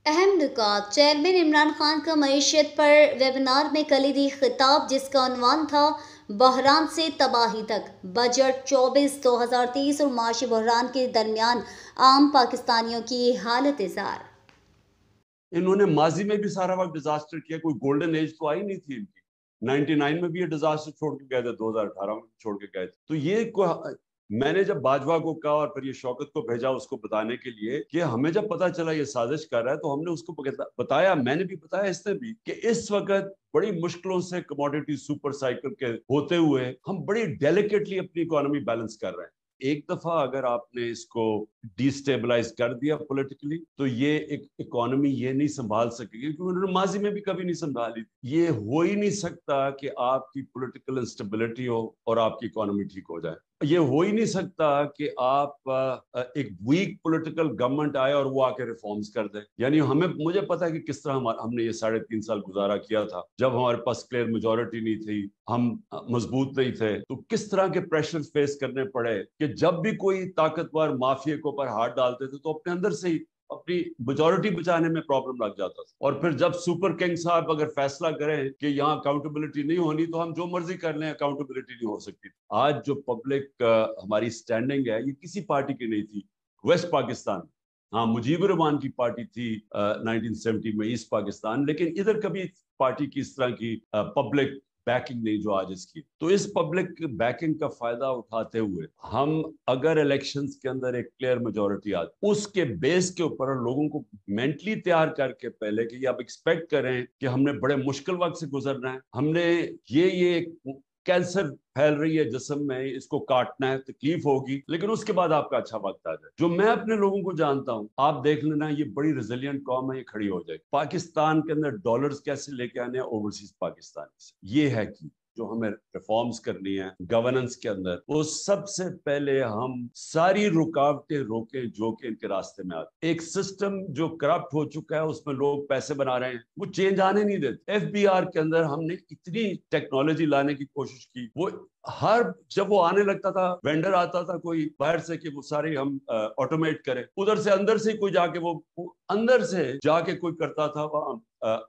اہم نکات: چیئرمین عمران خان کا معیشت پر ویبینار میں کلیدی خطاب، جس کا عنوان تھا بحران سے تباہی تک، بجٹ 24-2030 اور معاشی بحران کے درمیان عام پاکستانیوں کی حالت زار۔ انہوں نے ماضی میں بھی سارا وقت ڈیزاسٹر کیا، کوئی گولڈن ایج تو آئی نہیں تھی ان کی۔ 99 میں بھی یہ ڈیزاسٹر چھوڑ کے گئے تھے، 2018 میں چھوڑ کے گئے تھے۔ تو یہ میں نے جب باجوہ کو کہا اور پھر یہ شوکت کو بھیجا اس کو بتانے کے لیے کہ ہمیں جب پتا چلا یہ سازش کر رہا ہے، تو ہم نے اس کو بتایا، میں نے بھی بتایا اس نے بھی، کہ اس وقت بڑی مشکلوں سے کموڈیٹی سپر سائیکل کے ہوتے ہوئے ہم بڑی ڈیلیکیٹلی اپنی اکانومی بیلنس کر رہے ہیں۔ ایک دفعہ اگر آپ نے اس کو ڈی سٹیبلائز کر دیا پولیٹیکلی، تو یہ ایک اکانومی یہ نہیں سنبھال سکے گی، کیونکہ انہوں نے ماضی میں بھی کبھی نہیں سنبھالی۔ یہ ہو ہی نہیں سکتا کہ آپ کی پولیٹیکل انسٹیبلٹی ہو اور آپ کی اکانومی ٹھیک ہو جائے۔ یہ ہو ہی نہیں سکتا کہ آپ ایک ویک پولیٹیکل گورنمنٹ آئے اور وہ آ کے ریفارمز کر دے۔ یعنی مجھے پتا ہے کہ کس طرح ہم نے یہ 3.5 سال گزارا کیا تھا، جب ہمارے پاس کلیئر میجورٹی نہیں تھی، ہم مضبوط نہیں تھے، تو کس طرح کے پریشر فیس کرنے پڑے کہ جب بھی کوئی طاقتور مافیا کو پر ہاتھ ڈالتے تھے تو اپنے اندر سے ہی اپنی میجورٹی بچانے میں پرابلم لگ جاتا تھا۔ اور پھر جب سپر کنگ صاحب اگر فیصلہ کریں کہ یہاں اکاؤنٹیبلٹی نہیں ہونی، تو ہم جو مرضی کر لیں، اکاؤنٹیبلٹی نہیں ہو سکتی۔ آج جو پبلک ہماری سٹینڈنگ ہے، یہ کسی پارٹی کی نہیں تھی ویسٹ پاکستان۔ ہاں، مجیب الرحمان کی پارٹی تھی 1970 میں ایسٹ پاکستان، لیکن ادھر کبھی پارٹی کی اس طرح کی پبلک بیکنگ نہیں جو آج اس کی۔ تو اس پبلک بیکنگ کا فائدہ اٹھاتے ہوئے ہم اگر الیکشنز کے اندر ایک کلیئر میجورٹی آتی، اس کے بیس کے اوپر لوگوں کو مینٹلی تیار کر کے پہلے کہ آپ ایکسپیکٹ کریں کہ ہم نے بڑے مشکل وقت سے گزرنا ہے، ہم نے یہ کینسر پھیل رہی ہے جسم میں، اس کو کاٹنا ہے، تکلیف ہوگی، لیکن اس کے بعد آپ کا اچھا وقت آ جائے۔ جو میں اپنے لوگوں کو جانتا ہوں، آپ دیکھ لینا، یہ بڑی ریزیلینٹ قوم ہے، یہ کھڑی ہو جائے۔ پاکستان کے اندر ڈالرز کیسے لے کے آنے ہیں اوورسیز پاکستان سے، یہ ہے کہ جو ہمیں ریفارمز کرنی ہے گورننس کے اندر، وہ سب سے پہلے ہم ساری رکاوٹیں روکیں جو کہ ان کے راستے میں آتی۔ ایک سسٹم جو کرپٹ ہو چکا ہے، اس میں لوگ پیسے بنا رہے ہیں، وہ چینج آنے نہیں دیتے۔ ایف بی آر کے اندر ہم نے اتنی ٹیکنالوجی لانے کی کوشش کی، وہ جب وہ آنے لگتا تھا، وینڈر آتا تھا کوئی باہر سے کہ وہ ساری ہم آٹومیٹ کریں، ادھر سے اندر سے کوئی جا کے وہ اندر سے جا کے کوئی کرتا تھا، وہ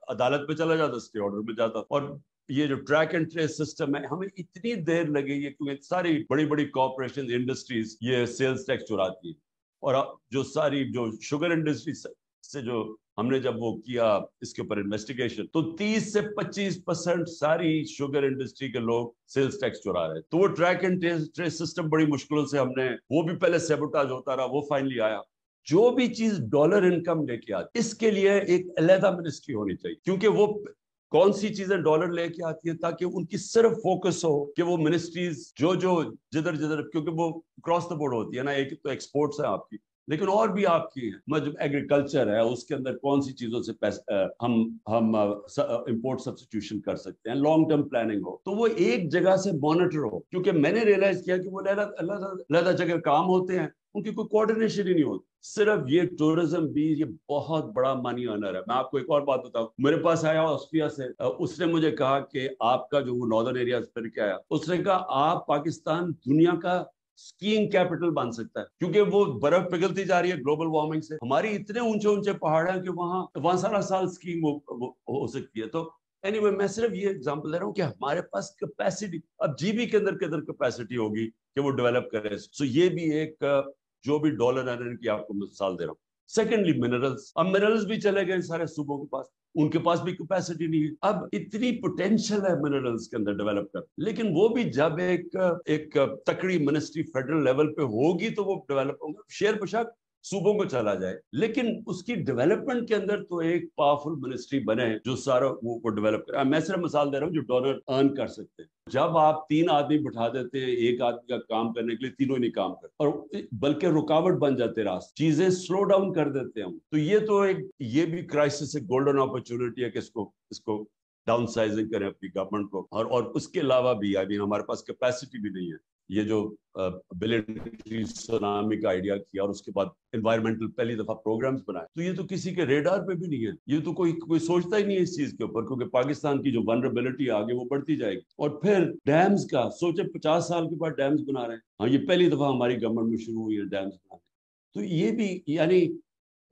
عدالت میں چلا جاتا، اسٹے آرڈر میں جاتا۔ اور یہ جو ٹریک اینڈ ٹریس سسٹم ہے، ہمیں اتنی دیر لگے گی کیونکہ ساری بڑی بڑی کارپوریشن انڈسٹریز یہ سیلز ٹیکس چراتی ہیں، اور جو ساری جو شوگر انڈسٹری سے جو ہم نے جب وہ کیا اس کے اوپر انویسٹیگیشن، تو 30 سے 25% ساری شوگر انڈسٹری کے لوگ سیلز ٹیکس چرا رہے ہیں۔ تو وہ ٹریک اینڈ ٹریس سسٹم بڑی مشکلوں سے ہم نے، وہ بھی پہلے سیبوٹاج ہوتا رہا، وہ فائنلی آیا۔ جو بھی چیز ڈالر انکم لے کے آتی، اس کے لیے ایک علیحدہ منسٹری ہونی چاہیے، کیونکہ وہ کون سی چیزیں ڈالر لے کے آتی ہیں، تاکہ ان کی صرف فوکس ہو کہ وہ منسٹریز جو جدھر، کیونکہ وہ کراس دا بورڈ ہوتی ہے نا، ایک تو ایکسپورٹس ہیں آپ کی، لیکن اور بھی آپ کی ایگریکلچر ہے، اس کے اندر کون سی چیزوں سے ہم امپورٹ سبسٹیوشن کر سکتے ہیں، لانگ ٹرم پلاننگ ہو، تو وہ ایک جگہ سے مانیٹر ہو۔ کیونکہ میں نے ریئلائز کیا کہ وہ علیحدہ جگہ کام ہوتے ہیں، ان کی کوئی کوارڈینیشن ہی نہیں ہوتی۔ صرف یہ ٹورزم بھی یہ بہت بڑا منی ارنر ہے۔ میں آپ کو ایک اور بات بتاؤں، میرے پاس آیا آسٹریا سے، اس نے مجھے کہا کہ آپ کا جو وہ ناردرن ایریاز پھر کے آیا، اس نے کہا آپ پاکستان دنیا کا سکیئنگ کیپٹل بن سکتا ہے، کیونکہ وہ برف پگھلتی جا رہی ہے گلوبل وارمنگ سے۔ ہماری اتنے اونچے اونچے پہاڑ ہیں کہ وہاں سارا سال سکیئنگ ہو سکتی ہے۔ تو anyway، میں صرف یہ ایگزامپل دے رہا ہوں کہ ہمارے پاس کیپیسٹی، اب جی بی کے اندر کیپیسٹی ہوگی کہ وہ ڈیولپ کرے۔ سو یہ بھی ایک جو بھی ڈالر ارنر کی آپ کو مثال دے رہا ہوں۔ سیکنڈلی منرلز، اب منرلز بھی چلے گئے سارے صوبوں کے پاس، ان کے پاس بھی کیپیسٹی نہیں ہے۔ اب اتنی پوٹینشیل ہے منرلز کے اندر ڈیولپ کر، لیکن وہ بھی جب ایک تکڑی منسٹری فیڈرل لیول پہ ہوگی تو وہ ڈیولپ ہوگا۔ شیئر بشک صوبوں کو چلا جائے، لیکن اس کی ڈیولپمنٹ کے اندر تو ایک پاورفل منسٹری بنے جو سارا وہ ڈیولپ کرے۔ میں صرف مثال دے رہا ہوں جو ڈالر ارن کر سکتے ہیں۔ جب آپ 3 آدمی بٹھا دیتے ہیں ایک آدمی کا کام کرنے کے لیے، تینوں ہی نہیں کام کرتے، اور بلکہ رکاوٹ بن جاتے، راست چیزیں سلو ڈاؤن کر دیتے ہیں۔ تو یہ بھی کرائسس ہے، گولڈن اپرچونٹی ہے کہ اس کو ڈاؤن سائزنگ کریں اپنی گورنمنٹ کو، اور اس کے علاوہ بھی ہمارے پاس کیپیسٹی بھی نہیں ہے۔ یہ جو بلین سونامی کا آئیڈیا کیا اور اس کے بعد انوائرمنٹل پہلی دفعہ پروگرامز بنائے، تو یہ تو کسی کے ریڈار پہ بھی نہیں ہے، یہ تو کوئی سوچتا ہی نہیں ہے اس چیز کے اوپر، کیونکہ پاکستان کی جو ولنریبلٹی آگے وہ بڑھتی جائے گی۔ اور پھر ڈیمز کا سوچے، 50 سال کے بعد ڈیمز بنا رہے ہیں، ہاں یہ پہلی دفعہ ہماری گورنمنٹ میں شروع ہوئی ہے ڈیمز بنانے۔ تو یہ بھی یعنی